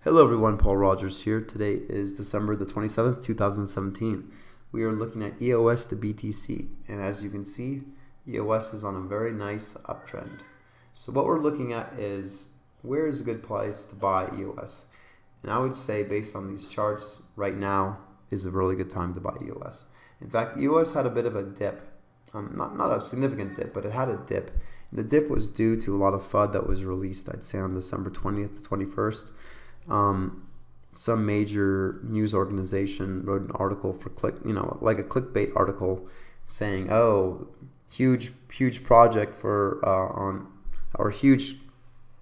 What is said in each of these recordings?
Hello everyone, Paul Rogers here. Today is December the 27th, 2017. We are looking at EOS to BTC, and as you can see, EOS is on a very nice uptrend. So what we're looking at is where is a good place to buy EOS? And I would say based on these charts right now is a really good time to buy EOS. In fact, EOS had a bit of a dip. Not a significant dip, but it had a dip. And the dip was due to a lot of FUD that was released, I'd say on December 20th to 21st. Some major news organization wrote an article for like a clickbait article saying, oh, huge project for our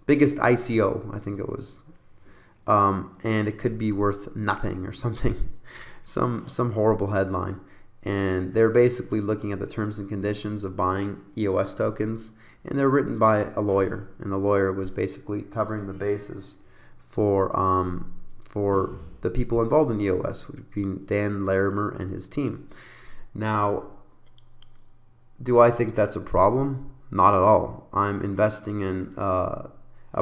biggest ICO, I think it was, and it could be worth nothing or something, some horrible headline. And they're basically looking at the terms and conditions of buying EOS tokens, and they're written by a lawyer, and the lawyer was basically covering the bases for the people involved in EOS, which would be Dan Larimer and his team. Now, do I think that's a problem? Not at all. I'm investing in a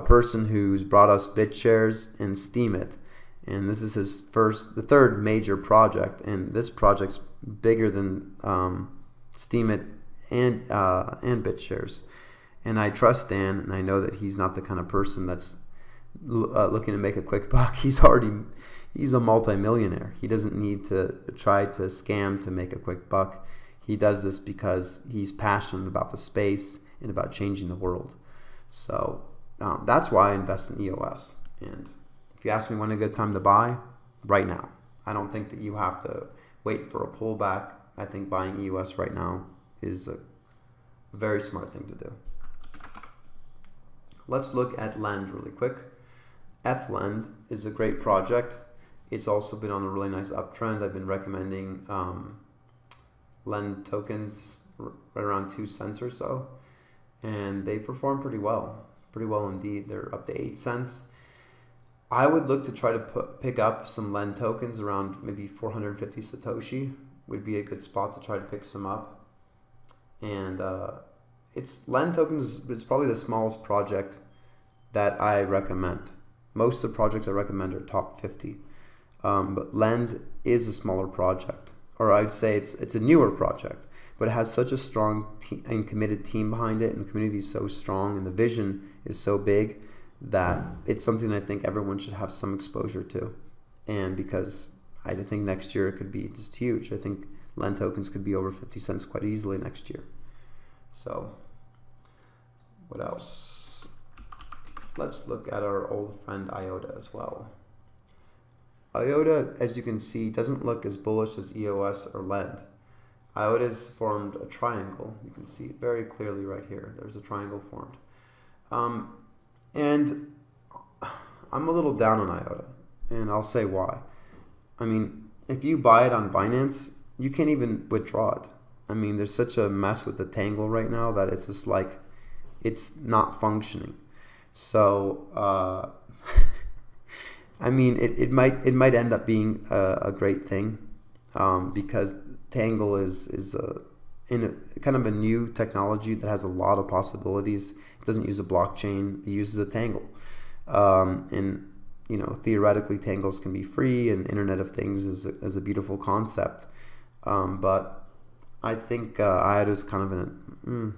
person who's brought us BitShares and Steemit, and this is the third major project, and this project's bigger than Steemit and BitShares. And I trust Dan, and I know that he's not the kind of person that's looking to make a quick buck. He's a multi-millionaire. He doesn't need to try to scam to make a quick buck. He does this because he's passionate about the space and about changing the world. So that's why I invest in EOS. And if you ask me when a good time to buy, right now. I don't think that you have to wait for a pullback. I think buying EOS right now is a very smart thing to do. Let's look at Lend really quick. Ethlend is a great project. It's also been on a really nice uptrend. I've been recommending Lend tokens right around 2 cents or so, and they perform pretty well indeed. They're up to 8 cents. I would look to try to pick up some Lend tokens around maybe 450 Satoshi would be a good spot to try to pick some up. And Lend tokens is probably the smallest project that I recommend. Most of the projects I recommend are top 50, but Lend is a smaller project, or I'd say it's a newer project, but it has such a strong and committed team behind it, and the community is so strong, and the vision is so big that it's something I think everyone should have some exposure to. And because I think next year it could be just huge. I think Lend tokens could be over 50 cents quite easily next year. So what else? Let's look at our old friend IOTA as well. IOTA, as you can see, doesn't look as bullish as EOS or Lend. IOTA's formed a triangle. You can see it very clearly right here. There's a triangle formed. And I'm a little down on IOTA, and I'll say why. I mean, if you buy it on Binance, you can't even withdraw it. I mean, there's such a mess with the Tangle right now that it's just like, it's not functioning. So, I mean, it might end up being a great thing, because Tangle is in a kind of a new technology that has a lot of possibilities. It doesn't use a blockchain; it uses a Tangle, and theoretically, Tangles can be free, and Internet of Things is a beautiful concept, but I think IOTA is kind of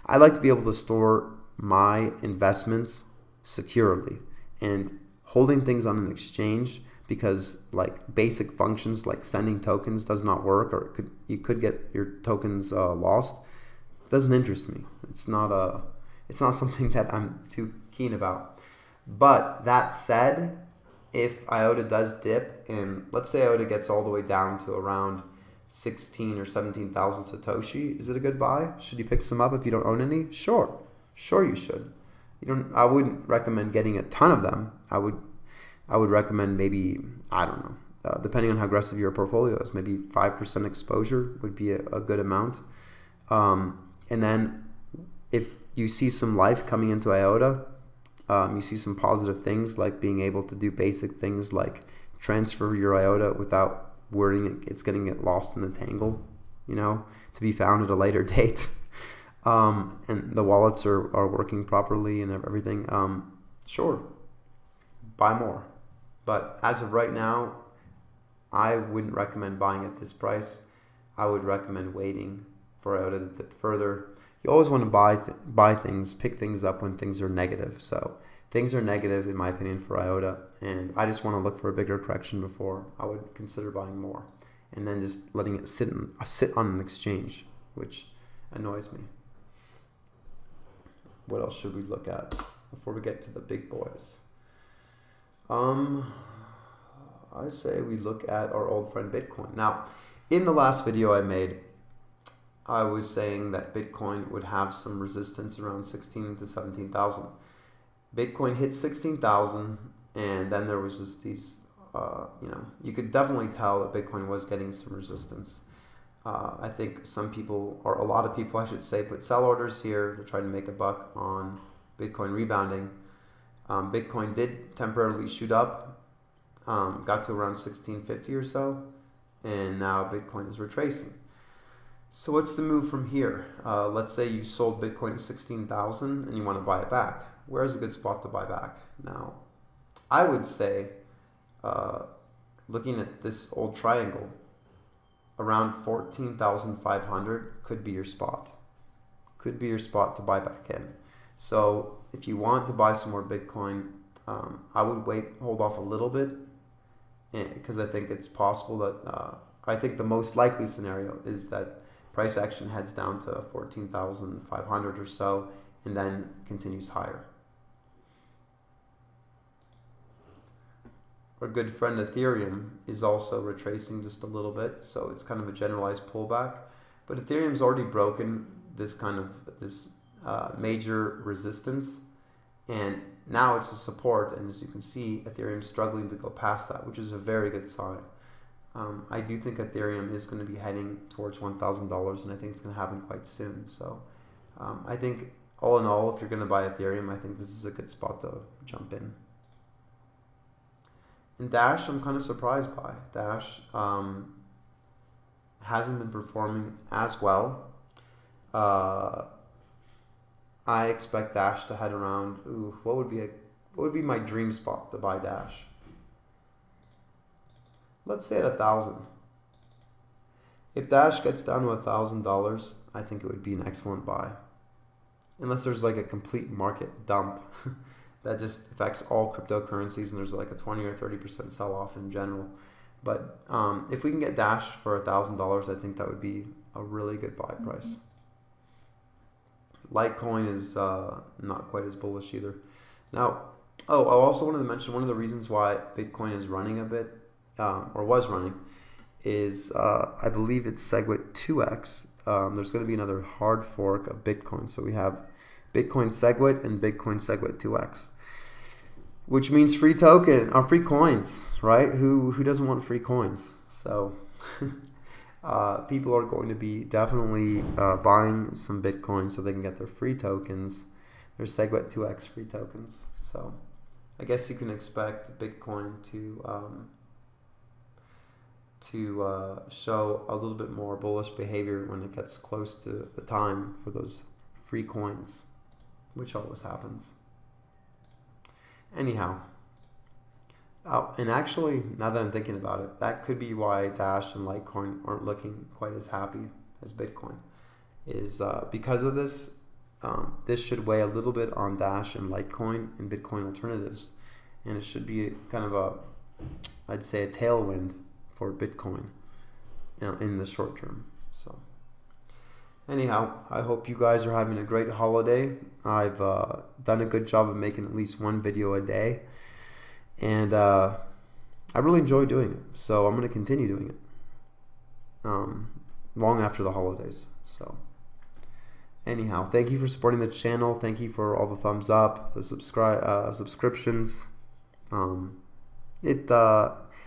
I like to be able to store my investments securely, and holding things on an exchange because like basic functions like sending tokens does not work, or you could get your tokens lost, doesn't interest me. It's not something that I'm too keen about. But that said, if IOTA does dip, and let's say IOTA gets all the way down to around 16 or 17,000 Satoshi, is it a good buy? Should you pick some up if you don't own any? Sure you should. I wouldn't recommend getting a ton of them. I would recommend maybe, I don't know, depending on how aggressive your portfolio is, maybe 5% exposure would be a good amount. And then if you see some life coming into IOTA, you see some positive things like being able to do basic things like transfer your IOTA without worrying it's getting lost in the Tangle, to be found at a later date. And the wallets are working properly and everything. Sure. buy more. But as of right now, I wouldn't recommend buying at this price. I would recommend waiting for IOTA to dip further. You always want to buy things, pick things up when things are negative. So things are negative in my opinion for IOTA, and I just want to look for a bigger correction before I would consider buying more, and then just letting it sit on an exchange, which annoys me. What else should we look at before we get to the big boys? I say we look at our old friend Bitcoin. Now, in the last video I made, I was saying that Bitcoin would have some resistance around 16 to 17,000. Bitcoin hit 16,000, and then there was just these, you could definitely tell that Bitcoin was getting some resistance. I think some people, or a lot of people I should say, put sell orders here to try to make a buck on Bitcoin rebounding. Bitcoin did temporarily shoot up, got to around 1650 or so, and now Bitcoin is retracing. So what's the move from here? Let's say you sold Bitcoin at 16,000 and you want to buy it back. Where's a good spot to buy back? Now, I would say, looking at this old triangle, around 14,500 could be your spot. Could be your spot to buy back in. So if you want to buy some more Bitcoin, I would hold off a little bit, because I think it's possible that, I think the most likely scenario is that price action heads down to 14,500 or so and then continues higher. Our good friend Ethereum is also retracing just a little bit, so it's kind of a generalized pullback. But Ethereum's already broken this major resistance, and now it's a support, and as you can see, Ethereum's struggling to go past that, which is a very good sign. I do think Ethereum is going to be heading towards $1,000, and I think it's going to happen quite soon. So I think all in all, if you're going to buy Ethereum, I think this is a good spot to jump in. And Dash, I'm kind of surprised by. Dash hasn't been performing as well. I expect Dash to head around. What would be my dream spot to buy Dash? Let's say at 1,000. If Dash gets down to $1,000, I think it would be an excellent buy. Unless there's like a complete market dump that just affects all cryptocurrencies and there's like a 20 or 30% sell-off in general. But if we can get Dash for $1,000, I think that would be a really good buy price. Litecoin is not quite as bullish either. Now, I also wanted to mention one of the reasons why Bitcoin is running a bit, or was running, is I believe it's SegWit 2x. There's going to be another hard fork of Bitcoin. So we have Bitcoin SegWit and Bitcoin SegWit 2x, which means free token or free coins, right? Who doesn't want free coins? So people are going to be definitely buying some Bitcoin so they can get their free tokens, their SegWit 2x free tokens. So I guess you can expect Bitcoin to show a little bit more bullish behavior when it gets close to the time for those free coins, which always happens. Anyhow, and actually, now that I'm thinking about it, that could be why Dash and Litecoin aren't looking quite as happy as Bitcoin, is because of this. This should weigh a little bit on Dash and Litecoin and Bitcoin alternatives, and it should be kind of I'd say a tailwind for Bitcoin, in the short term. So anyhow, I hope you guys are having a great holiday. I've done a good job of making at least one video a day, and I really enjoy doing it, so I'm going to continue doing it long after the holidays. So anyhow, thank you for supporting the channel. Thank you for all the thumbs up, the subscriptions.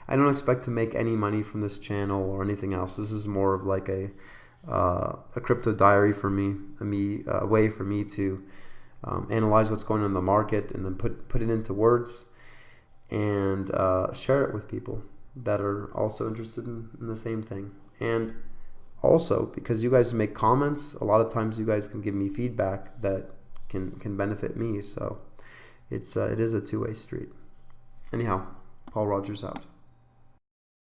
I don't expect to make any money from this channel or anything else. This is more of like a crypto diary for me, a way for me to analyze what's going on in the market and then put it into words and share it with people that are also interested in the same thing. And also, because you guys make comments, a lot of times you guys can give me feedback that can benefit me. So it is a two-way street. Anyhow, Paul Rogers out.